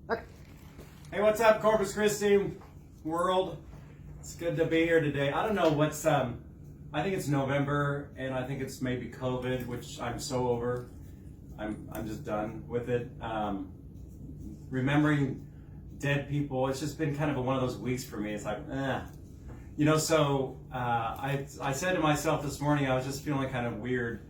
Hey, what's up, Corpus Christi world? It's good to be here today. I don't know what's, I think it's November, and I think it's maybe COVID, which I'm so over. I'm just done with it. Remembering dead people, it's just been kind of one of those weeks for me. It's like, so I said to myself this morning, I was just feeling kind of weird,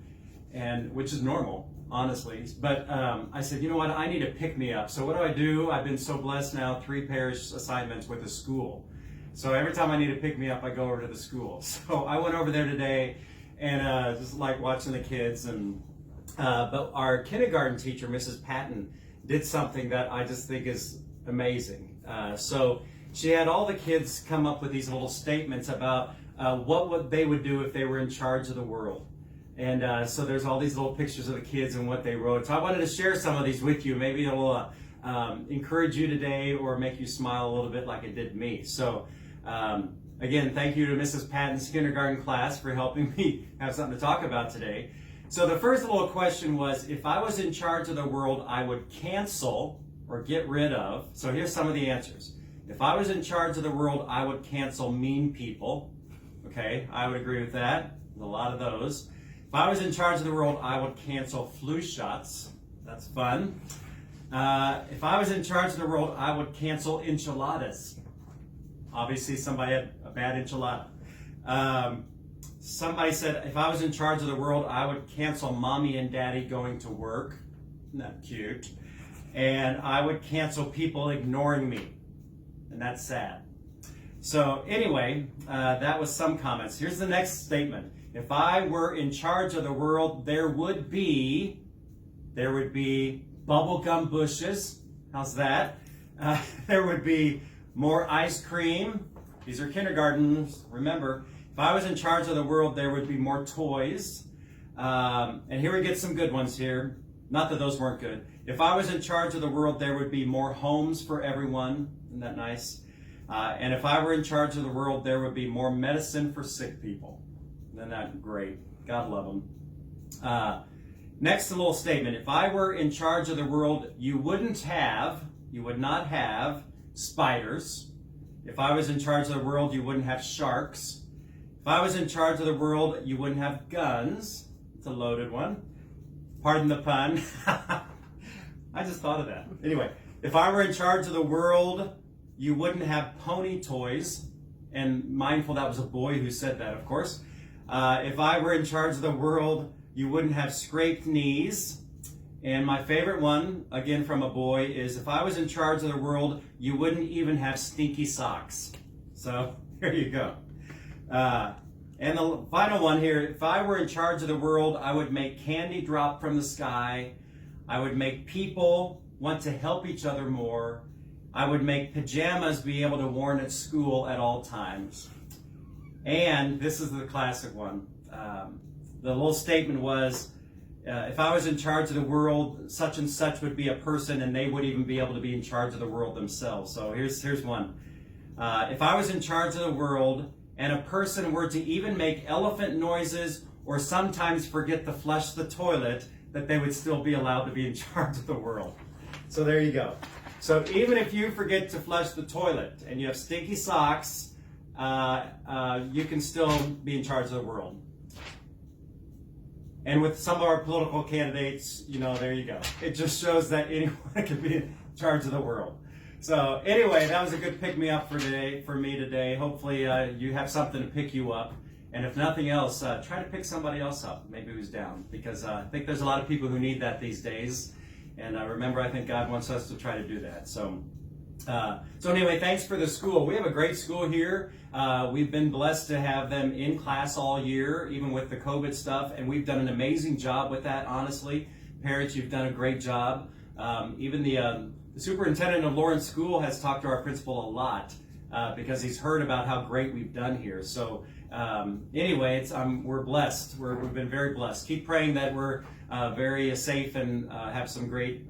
and which is normal, honestly. But I said, you know what, I need to pick me up. So what do? I've been so blessed now, 3 parish assignments with a school. So every time I need to pick me up, I go over to the school. So I went over there today and just like watching the kids. And but our kindergarten teacher, Mrs. Patton, did something that I just think is amazing. So she had all the kids come up with these little statements about what they would do if they were in charge of the world. And so there's all these little pictures of the kids and what they wrote. So I wanted to share some of these with you. Maybe it'll encourage you today or make you smile a little bit like it did me. So again, thank you to Mrs. Patton's kindergarten class for helping me have something to talk about today. So the first little question was, if I was in charge of the world, I would cancel or get rid of. So here's some of the answers. If I was in charge of the world, I would cancel mean people. Okay, I would agree with that. There's a lot of those. If I was in charge of the world, I would cancel flu shots. That's fun. If I was in charge of the world, I would cancel enchiladas. Obviously, somebody had a bad enchilada. Somebody said, if I was in charge of the world, I would cancel mommy and daddy going to work. Isn't that cute? And I would cancel people ignoring me. And that's sad. So anyway, that was some comments. Here's the next statement. If I were in charge of the world, there would be bubblegum bushes. How's that? There would be more ice cream. These are kindergartens, remember. If I was in charge of the world, there would be more toys. And here we get some good ones here. Not that those weren't good. If I was in charge of the world, there would be more homes for everyone. Isn't that nice? And if I were in charge of the world, there would be more medicine for sick people. Isn't that great? God love them. Next, a little statement. If I were in charge of the world, you would not have spiders. If I was in charge of the world, you wouldn't have sharks. If I was in charge of the world, you wouldn't have guns. It's a loaded one. Pardon the pun. I just thought of that. Anyway, if I were in charge of the world, you wouldn't have pony toys. And mindful that was a boy who said that, of course. If I were in charge of the world, you wouldn't have scraped knees. And my favorite one, again from a boy, is if I was in charge of the world, you wouldn't even have stinky socks. So here you go. And the final one here, if I were in charge of the world, I would make candy drop from the sky. I would make people want to help each other more. I would make pajamas be able to worn at school at all times. And this is the classic one. The little statement was, if I was in charge of the world, such and such would be a person, and they would even be able to be in charge of the world themselves. So here's one. If I was in charge of the world, and a person were to even make elephant noises or sometimes forget to flush the toilet, that they would still be allowed to be in charge of the world. So there you go. So even if you forget to flush the toilet and you have stinky socks, you can still be in charge of the world. And with some of our political candidates, there you go. It just shows that anyone can be in charge of the world. So anyway, that was a good pick-me-up for me today. Hopefully you have something to pick you up. And if nothing else, try to pick somebody else up, maybe who's down. Because I think there's a lot of people who need that these days. And remember, I think God wants us to try to do that. So anyway, thanks for the school. We have a great school here. We've been blessed to have them in class all year, even with the COVID stuff. And we've done an amazing job with that, honestly. Parents, you've done a great job. Even the superintendent of Lawrence School has talked to our principal a lot because he's heard about how great we've done here. So anyway, we're blessed. We've been very blessed. Keep praying that we're very safe and have some great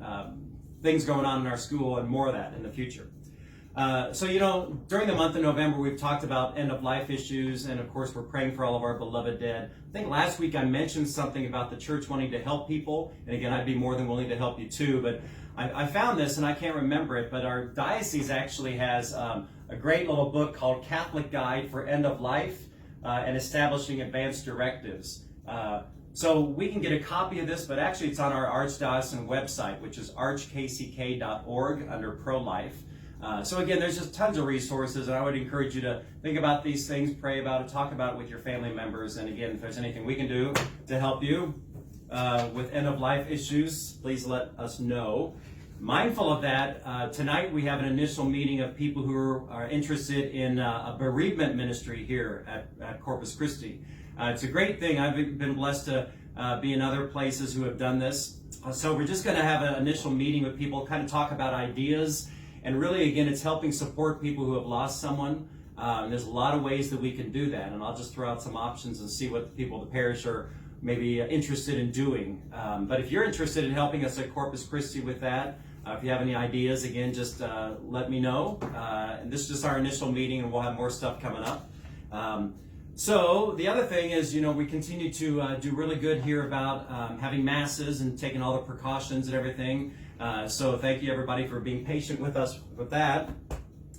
things going on in our school and more of that in the future. So, during the month of November, we've talked about end-of-life issues, and of course, we're praying for all of our beloved dead. I think last week I mentioned something about the church wanting to help people, and again, I'd be more than willing to help you too, but I found this, and I can't remember it, but our diocese actually has a great little book called Catholic Guide for End of Life and Establishing Advanced Directives. So we can get a copy of this, but actually it's on our Archdiocesan website, which is archkck.org under pro-life. So again, there's just tons of resources, and I would encourage you to think about these things, pray about it, talk about it with your family members, and again, if there's anything we can do to help you with end-of-life issues, please let us know. Mindful of that, tonight we have an initial meeting of people who are interested in a bereavement ministry here at Corpus Christi. It's a great thing. I've been blessed to be in other places who have done this. So we're just going to have an initial meeting with people, kind of talk about ideas, and really, again, it's helping support people who have lost someone. There's a lot of ways that we can do that, and I'll just throw out some options and see what the people of the parish are maybe interested in doing. But if you're interested in helping us at Corpus Christi with that, if you have any ideas, again, just let me know. And this is just our initial meeting, and we'll have more stuff coming up. So the other thing is, we continue to do really good here about having masses and taking all the precautions and everything. So thank you, everybody, for being patient with us with that.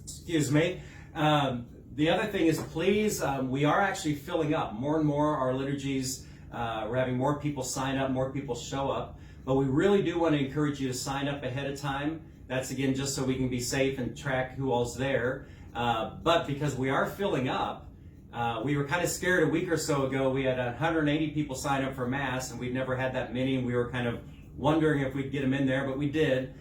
Excuse me. The other thing is, please, we are actually filling up more and more our liturgies. We're having more people sign up, more people show up. But we really do want to encourage you to sign up ahead of time. That's, again, just so we can be safe and track who all's there. But because we are filling up, we were kind of scared a week or so ago. We had 180 people sign up for Mass, and we'd never had that many, and we were kind of wondering if we'd get them in there, but we did.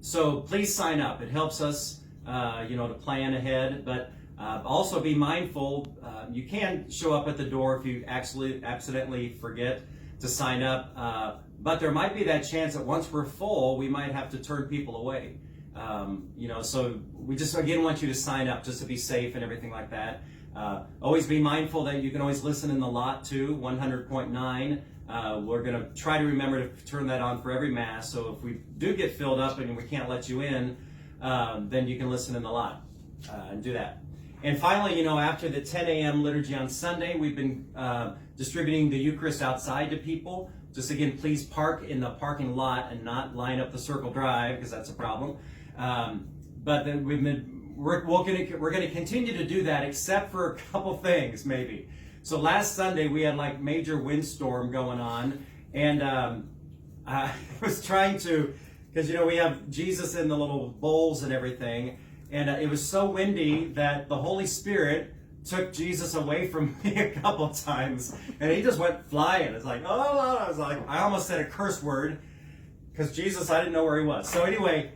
So please sign up. It helps us, to plan ahead. But also be mindful. You can show up at the door if you accidentally forget to sign up. But there might be that chance that once we're full, we might have to turn people away. So we just, again, want you to sign up just to be safe and everything like that. Always be mindful that you can always listen in the lot too, 100.9. We're going to try to remember to turn that on for every Mass. So if we do get filled up and we can't let you in, then you can listen in the lot and do that. And finally, after the 10 a.m. liturgy on Sunday, we've been distributing the Eucharist outside to people. Just again, please park in the parking lot and not line up the Circle Drive, because that's a problem. But then we're going to continue to do that, except for a couple things, maybe. So last Sunday we had like major windstorm going on, and I was trying to, because we have Jesus in the little bowls and everything, and it was so windy that the Holy Spirit took Jesus away from me a couple times, and he just went flying. It's like, oh, I was like, I almost said a curse word, because Jesus, I didn't know where he was. So anyway,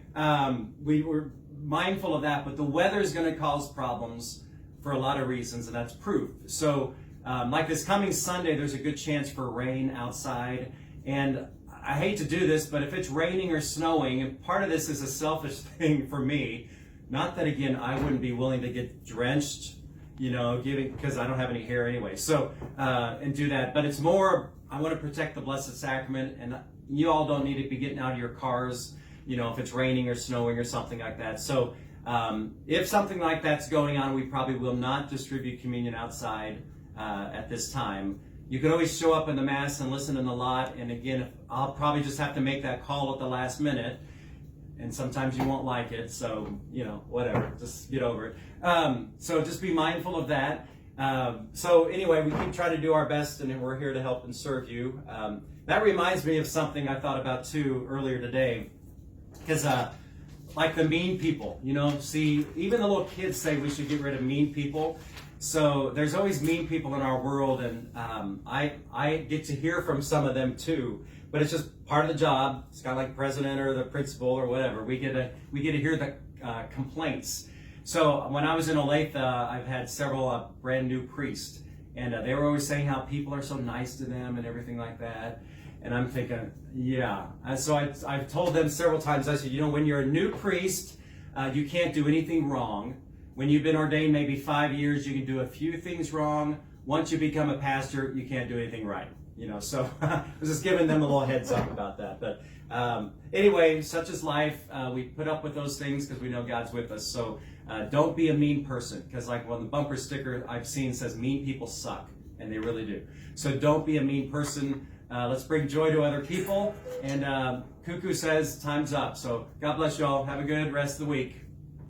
we were mindful of that, but the weather is going to cause problems for a lot of reasons, and that's proof. So like this coming Sunday, there's a good chance for rain outside, and I hate to do this, but if it's raining or snowing, and part of this is a selfish thing for me, not that, again, I wouldn't be willing to get drenched, because I don't have any hair anyway. So, and do that. But it's more, I want to protect the Blessed Sacrament, and you all don't need to be getting out of your cars, if it's raining or snowing or something like that. So, if something like that's going on, we probably will not distribute communion outside at this time. You can always show up in the Mass and listen in the lot. And again, I'll probably just have to make that call at the last minute. And sometimes you won't like it, so, whatever, just get over it. So just be mindful of that. So anyway, we keep trying to do our best, and we're here to help and serve you. That reminds me of something I thought about, too, earlier today. Because, like the mean people, see, even the little kids say we should get rid of mean people. So there's always mean people in our world, and I get to hear from some of them, too. But it's just part of the job. It's kind of like the president or the principal or whatever. We get to hear the complaints. So when I was in Olathe, I've had several brand new priests, and they were always saying how people are so nice to them and everything like that. And I'm thinking, yeah. And so I've told them several times. I said, when you're a new priest, you can't do anything wrong. When you've been ordained maybe 5 years, you can do a few things wrong. Once you become a pastor, you can't do anything right. So I was just giving them a little heads up about that. But Anyway, such is life. We put up with those things because we know God's with us. So don't be a mean person, because like one of the bumper sticker I've seen says mean people suck, and they really do. So don't be a mean person. Let's bring joy to other people. And Cuckoo says time's up. So God bless you all. Have a good rest of the week.